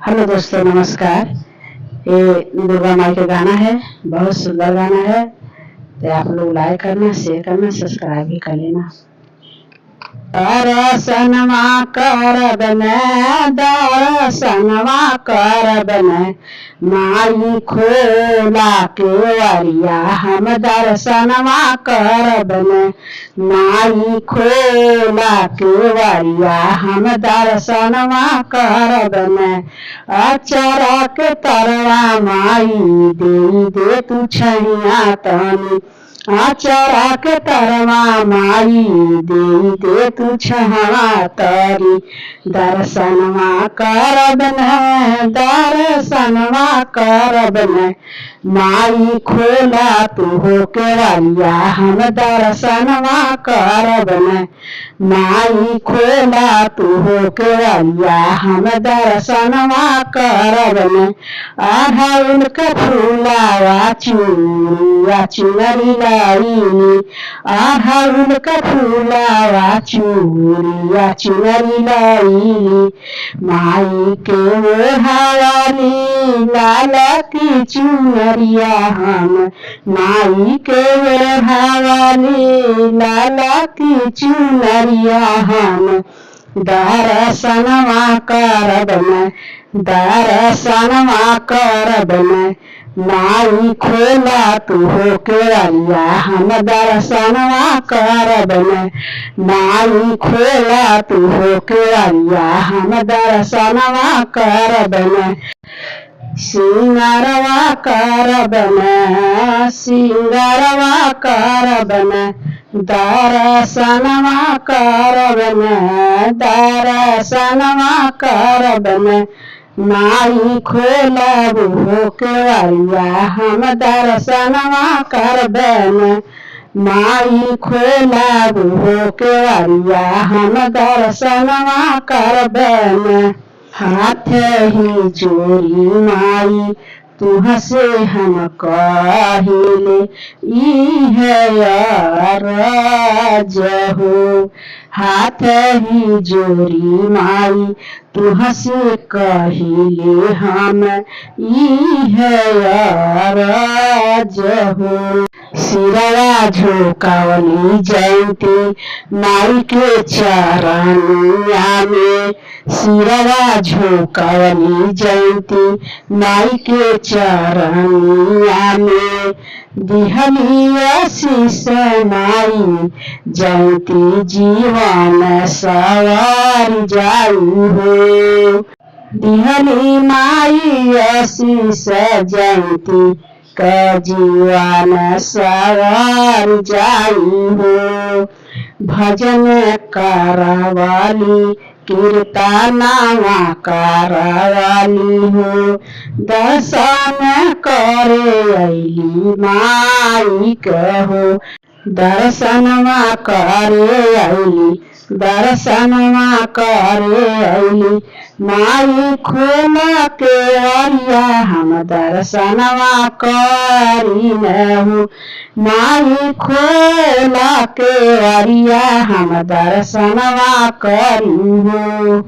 Hello दोस्तों, नमस्कार। ये दुर्गा माई का गाना है, बहुत सुंदर गाना है। तो आप लोग लाइक करना, शेयर करना, सब्सक्राइब भी कर लेना। दर्शनमा करब मैं, दर्शनमा करब मैं, माई खोला केवरिया हम दर्शनमा करब मैं, माई खोला केवरिया हम दर्शनमा करब मैं। अचरा के तरवा माई दे तू छैया तनी, अचरा के तरवा माई दे तू छहा तरी। दर्शनवा करब न, दर्शनवा करब न, माई खोला तू हो केवरिया हम दर्शनवा करब न, माई खोला तू हो केवरिया हम दर्शनवा करब न। अढ़उल के फूलावा चूड़िया चुनरी लाइनी, अढ़उल के फूलावा चूड़िया चुनरी लाइनी, माई के ओढ़ावाली लाल की चुनरिया हम, माई के ओढ़ावाली लाल की चुनरिया हम। दर्शनवा करब मैं, दर्शनवा करब मैं, माई खोला तू हो केवरिया हम दर्शनवा करब मैं, माई खोला तू हो केवरिया हम दर्शनवा करब मैं। सिंगारवा करब मैं, सिंगारवा करब मैं, दर्शनवा करब मैं, दर्शनवा करब मैं, माई खोलब हो केवरिया हम दर्शनवा करब मैं, माई खोलब हो केवरिया हम दर्शनवा करब मैं। हाथ ही जोड़ी माई तुहसे हम कहिले, इहे अरज हो। हाथ ही जोड़ी माई तुहसे कहिले हम, इहे अरज हो। सिरवा झुकावली जयंती माई के चरनिया में, सिरवा झुकावली जयंती माई के चरनिया में। दिहली आशीष माई जयंती जीवन सवार जाई हो, दिहली माई आशीष जयंती का जीवन सवार जाई हो। भजन करवाली कीर्तनवा करवाली हो, दर्शन करे अइली माई के हो, दर्शनवा करे अइली, दर्शनवा करे अइली, माई खोला केवरिया हम दर्शनवा करी हो, माई खोला केवरिया हम दर्शनवा करी हो।